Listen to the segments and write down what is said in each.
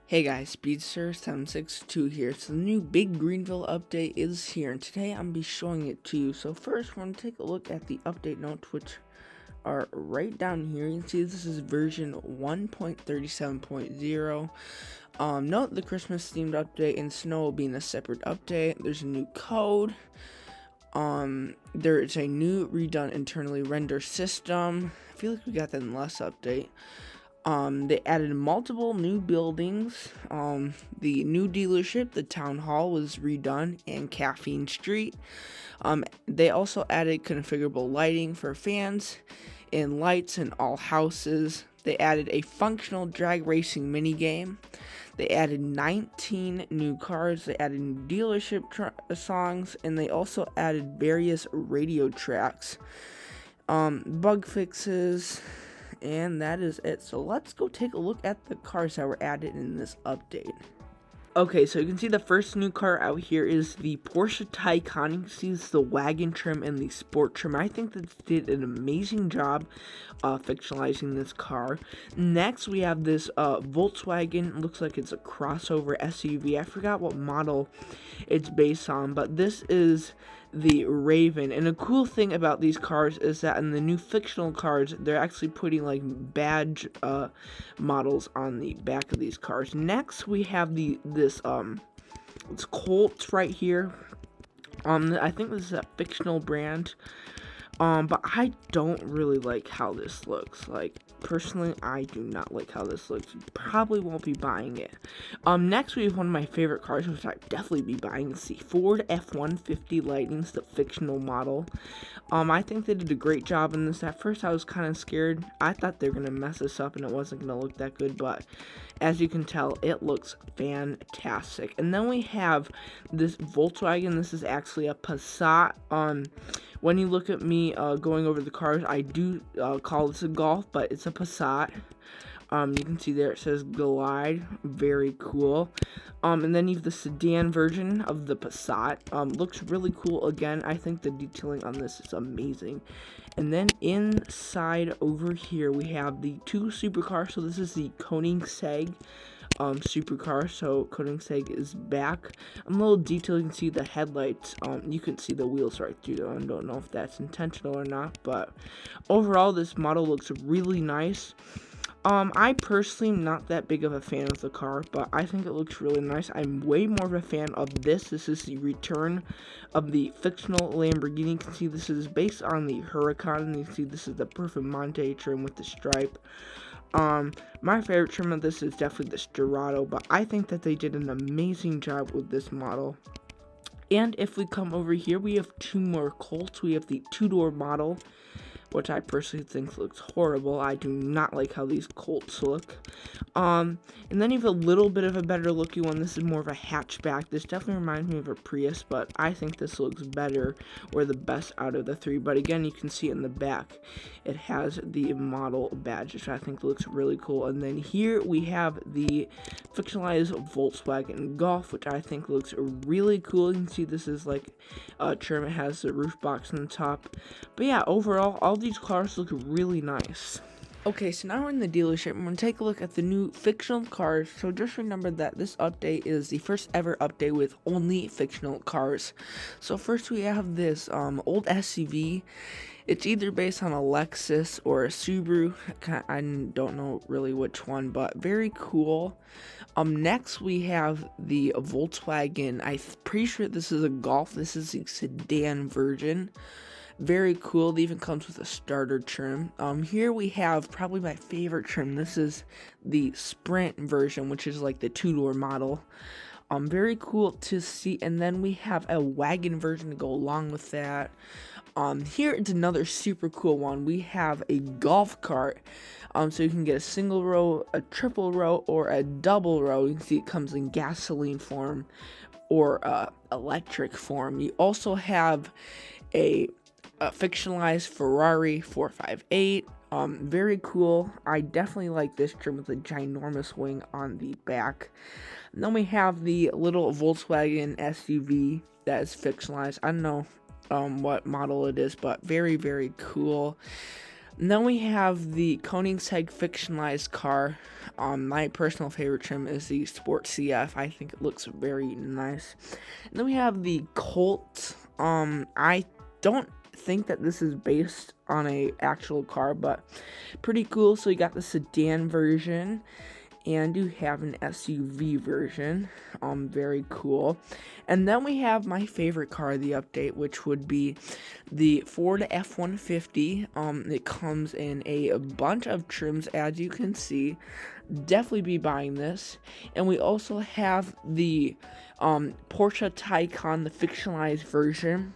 Hey guys, Speedster762 here. So the new big Greenville update is here, and today I'm going to be showing it to you. So first, we're going to take a look at the update notes, which are right down here. You can see this is version 1.37.0. Note the Christmas themed update and snow will be in a separate update. There's a new code. There is a new redone internally render system. I feel like we got that in the last update. They added multiple new buildings. The new dealership, the town hall, was redone, and Caffeine Street. They also added configurable lighting for fans and lights in all houses. They added a functional drag racing minigame. They added 19 new cars. They added new dealership songs, and they also added various radio tracks, bug fixes. And that is it. So let's go take a look at the cars that were added in this update. Okay, so you can see the first new car out here is the Porsche Taycan. You can see it's the wagon trim and the sport trim. I think that they did an amazing job fictionalizing this car. Next, we have this Volkswagen. It looks like it's a crossover SUV. I forgot what model it's based on, but this is the Raven. And a cool thing about these cars is that in the new fictional cars, they're actually putting like badge models on the back of these cars. Next, we have this Colt right here. I think this is a fictional brand. But I don't really like how this looks. Like, personally, I do not like how this looks. Probably won't be buying it. Next we have one of my favorite cars, which I'd definitely be buying. It's the Ford F-150 Lightning's the fictional model. I think they did a great job in this. At first I was kind of scared. I thought they were going to mess this up and it wasn't going to look that good, but as you can tell, it looks fantastic. And then we have this Volkswagen. This is actually a Passat. When you look at me going over the cars, I do call this a Golf, but it's a Passat. You can see there it says Glide, very cool. And then you have the sedan version of the Passat. Looks really cool. Again, I think the detailing on this is amazing. And then inside over here we have the two supercars. So this is the Koenigsegg supercar. So Koenigsegg is back. A little detail, you can see the headlights. You can see the wheels right through them. I don't know if that's intentional or not, but overall this model looks really nice. I personally am not that big of a fan of the car, but I think it looks really nice. I'm way more of a fan of this. This is the return of the fictional Lamborghini. You can see this is based on the Huracan, and you can see this is the Performante trim with the stripe. My favorite trim of this is definitely the Sterrato, but I think that they did an amazing job with this model. And if we come over here, we have two more Colts. We have the two-door model, which I personally think looks horrible. I do not like how these Colts look. And then you have a little bit of a better looking one. This is more of a hatchback. This definitely reminds me of a Prius, but I think this looks better or the best out of the three. But again, you can see in the back, it has the model badge, which I think looks really cool. And then here we have the fictionalized Volkswagen Golf, which I think looks really cool. You can see this is like a trim. It has the roof box on the top. But yeah, overall, all these cars look really nice. Okay, so now we're in the dealership. I'm going to take a look at the new fictional cars. So just remember that this update is the first ever update with only fictional cars. So first we have this old SUV. It's either based on a Lexus or a Subaru. I don't know really which one, but very cool. Next we have the Volkswagen. I'm pretty sure this is a Golf. This is the sedan version. Very cool. It even comes with a starter trim. Here we have probably my favorite trim. This is the Sprint version, which is like the two-door model. Very cool to see. And then we have a wagon version to go along with that. Here it's another super cool one. We have a golf cart. So you can get a single row, a triple row, or a double row. You can see it comes in gasoline form or electric form. You also have a fictionalized Ferrari 458. Very cool. I definitely like this trim with a ginormous wing on the back. And then we have the little Volkswagen SUV that is fictionalized. I don't know what model it is, but very, very cool. And then we have the Koenigsegg fictionalized car. My personal favorite trim is the Sport CF. I think it looks very nice. And then we have the Colt. I don't think that this is based on a actual car, but pretty cool. So you got the sedan version, and you have an SUV version. Very cool. And then we have my favorite car of the update, which would be the Ford F-150. It comes in a bunch of trims, as you can see. Definitely be buying this. And we also have the Porsche Taycan, the fictionalized version.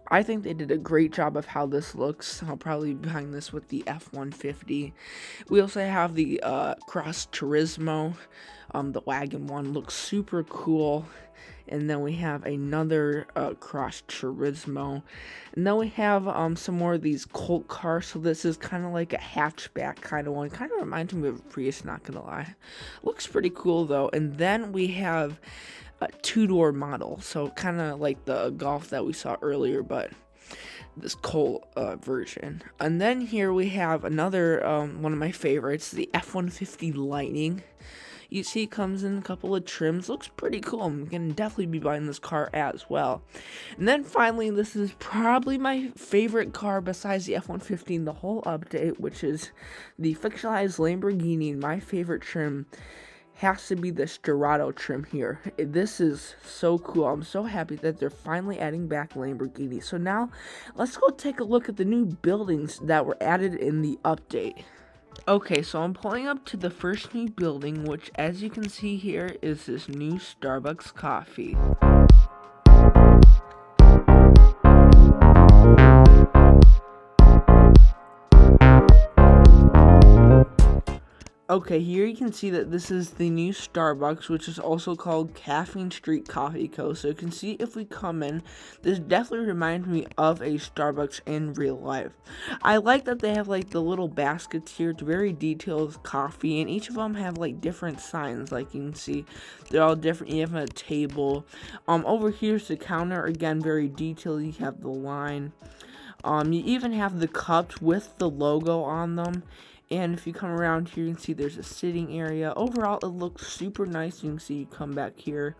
I think they did a great job of how this looks. I'll probably be buying this with the F-150. We also have the Cross Turismo. The wagon one looks super cool. And then we have another Cross Turismo. And then we have some more of these Colt cars. So this is kind of like a hatchback kind of one. Kind of reminds me of a Prius, not going to lie. Looks pretty cool though. And then we have a two-door model, so kind of like the Golf that we saw earlier, but this Colt version. And then here we have another one of my favorites, the F-150 Lightning. You see it comes in a couple of trims. Looks pretty cool. I'm going to definitely be buying this car as well. And then finally, this is probably my favorite car besides the F-150 in the whole update, which is the fictionalized Lamborghini. My favorite trim has to be the Storado trim here. This is so cool. I'm so happy that they're finally adding back Lamborghini. So now, let's go take a look at the new buildings that were added in the update. Okay, so I'm pulling up to the first new building, which as you can see here is this new Starbucks coffee. Okay, here you can see that this is the new Starbucks, which is also called Caffeine Street Coffee Co. So you can see if we come in, this definitely reminds me of a Starbucks in real life. I like that they have like the little baskets here. It's very detailed coffee, and each of them have like different signs. Like you can see, they're all different. You have a table. Over here's the counter. Again, very detailed. You have the line. You even have the cups with the logo on them. And if you come around here, you can see there's a sitting area. Overall, it looks super nice. You can see you come back here.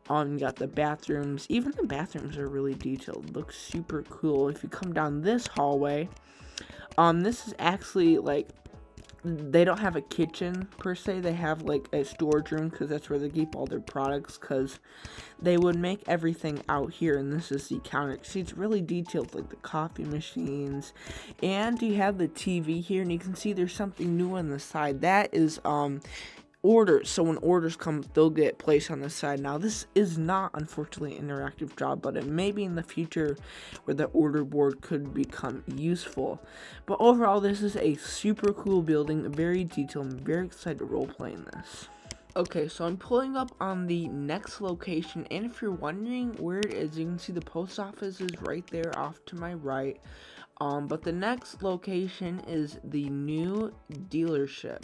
You got the bathrooms. Even the bathrooms are really detailed. It looks super cool. If you come down this hallway, this is actually like, they don't have a kitchen per se. They have like a storage room because that's where they keep all their products, because they would make everything out here, and this is the counter. See, it's really detailed, like the coffee machines, and you have the TV here, and you can see there's something new on the side. That is orders. So when orders come, they'll get placed on the side. Now this is not unfortunately an interactive job, but it may be in the future where the order board could become useful. But overall, this is a super cool building, very detailed. I'm very excited to role play in this. Okay, so I'm pulling up on the next location, and if you're wondering where it is, you can see the post office is right there off to my right. But the next location is the new dealership.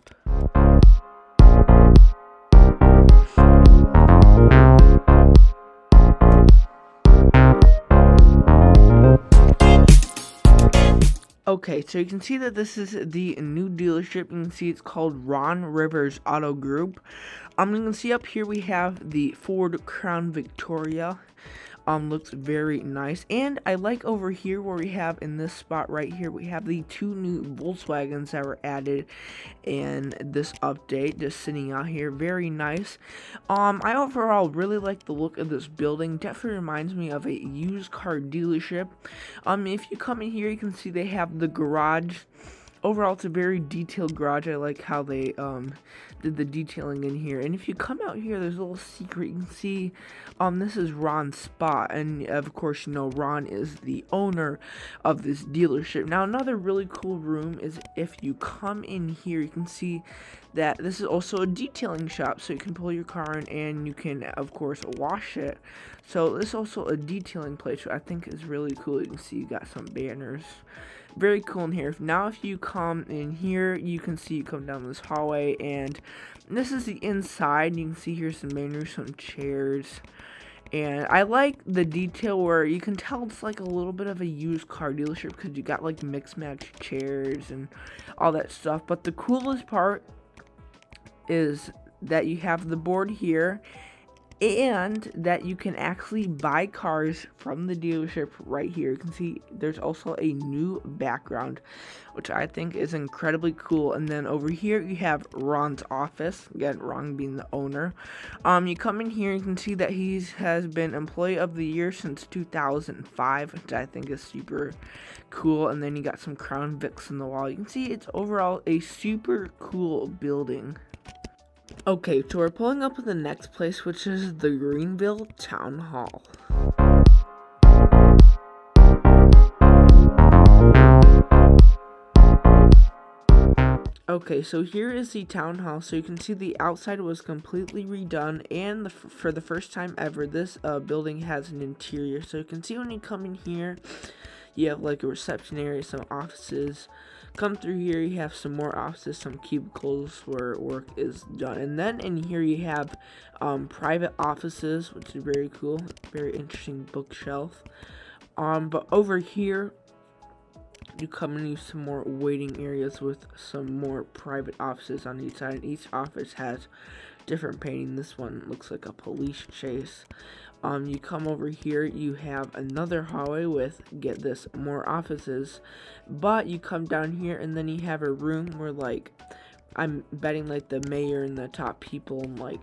Okay, so you can see that this is the new dealership. You can see it's called Ron Rivers Auto Group. You can see up here we have the Ford Crown Victoria. Looks very nice. And I like over here where we have in this spot right here, we have the two new Volkswagens that were added in this update, just sitting out here. Very nice. I overall really like the look of this building. Definitely reminds me of a used car dealership. If you come in here, you can see they have the garage. Overall, it's a very detailed garage. I like how they did the detailing in here. And if you come out here, there's a little secret. You can see this is Ron's spot. And of course, you know, Ron is the owner of this dealership. Now, another really cool room is if you come in here, you can see that this is also a detailing shop. So you can pull your car in and you can, of course, wash it. So this is also a detailing place, which I think is really cool. You can see you got some banners. Very cool in here. Now if you come in here, you can see you come down this hallway, and this is the inside. You can see here some menus, some chairs, And I like the detail where you can tell it's like a little bit of a used car dealership because you got like mixed match chairs and all that stuff. But the coolest part is that you have the board here and that you can actually buy cars from the dealership right here. You can see there's also a new background, which I think is incredibly cool. And then over here you have Ron's office. Again, Ron being the owner. You come in here, you can see that he has been Employee of the Year since 2005, which I think is super cool. And then you got some Crown Vics on the wall. You can see it's overall a super cool building. Okay, so we're pulling up to the next place, which is the Greenville Town Hall. Okay, so here is the town hall. So you can see the outside was completely redone, and for the first time ever, this building has an interior. So you can see when you come in here, you have like a reception area, some offices. Come through here, you have some more offices, some cubicles where work is done. And then in here you have private offices, which is very cool. Very interesting bookshelf. But over here, you come and use some more waiting areas with some more private offices on each side. And each office has different painting. This one looks like a police chase. You come over here, you have another hallway with, get this, more offices, but you come down here and then you have a room where, like, I'm betting like the mayor and the top people in like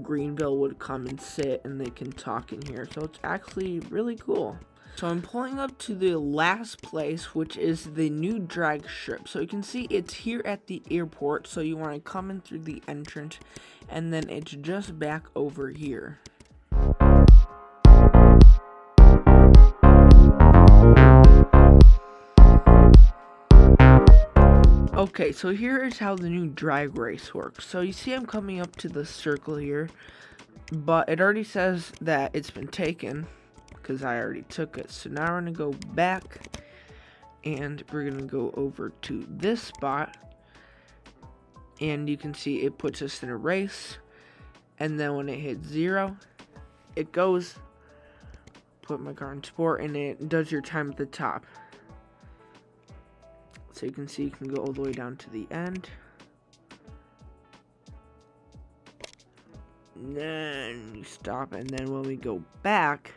Greenville would come and sit and they can talk in here. So it's actually really cool. So I'm pulling up to the last place, which is the new drag strip. So you can see it's here at the airport, so you want to come in through the entrance, and then it's just back over here. Okay, so here is how the new drag race works. So you see I'm coming up to the circle here, but it already says that it's been taken because I already took it. So now we're going to go back and we're going to go over to this spot, and you can see it puts us in a race, and then when it hits 0, it goes, put my car in sport, and it does your time at the top. So you can see you can go all the way down to the end. And then you stop, and then when we go back,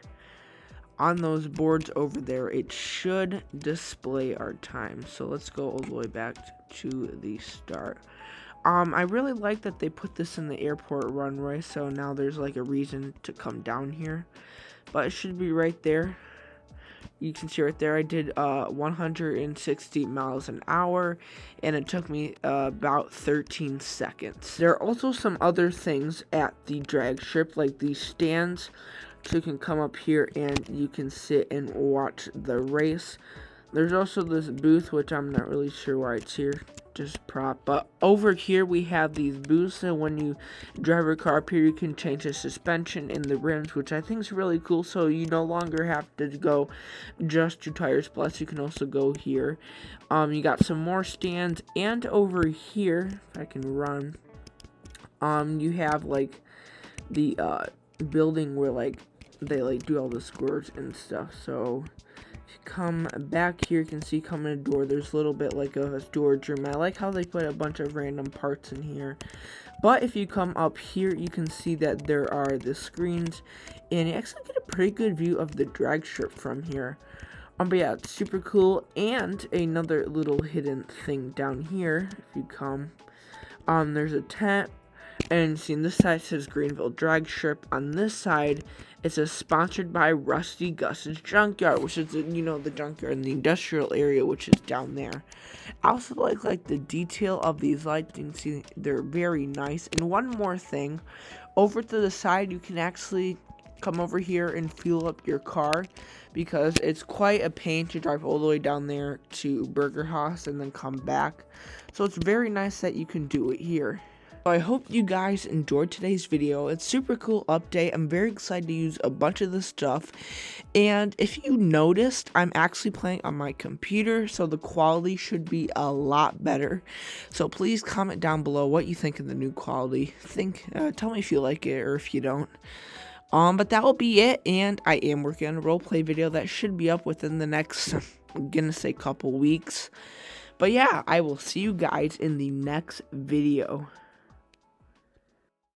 on those boards over there, it should display our time. So let's go all the way back to the start. I really like that they put this in the airport runway, so now there's like a reason to come down here. But it should be right there. You can see right there I did 160 miles an hour, and it took me about 13 seconds. There are also some other things at the drag strip, like these stands, so you can come up here and you can sit and watch the race. There's also this booth, which I'm not really sure why it's here, just prop. But over here we have these booths, and when you drive your car up here, you can change the suspension and the rims, which I think is really cool. So you no longer have to go just 2 tires plus, you can also go here. You got some more stands, and over here, if I can run, you have like the building where like they like do all the scores and stuff. So if you come back here, you can see coming a door, there's a little bit like a storage room. I like how they put a bunch of random parts in here. But if you come up here, you can see that there are the screens, and you actually get a pretty good view of the drag strip from here. But yeah, it's super cool. And another little hidden thing down here, if you come, there's a tent. And see, on this side says Greenville Drag Strip. On this side, it says sponsored by Rusty Gus's Junkyard, which is, you know, the junkyard in the industrial area, which is down there. I also like the detail of these lights. You can see they're very nice. And one more thing, over to the side, you can actually come over here and fuel up your car, because it's quite a pain to drive all the way down there to Burger House and then come back. So it's very nice that you can do it here. So I hope you guys enjoyed today's video. It's super cool update. I'm very excited to use a bunch of this stuff. And if you noticed, I'm actually playing on my computer, so the quality should be a lot better. So please comment down below what you think of the new quality. Tell me if you like it or if you don't. But that will be it, and I am working on a roleplay video that should be up within the next, I'm gonna say, couple weeks. But yeah, I will see you guys in the next video.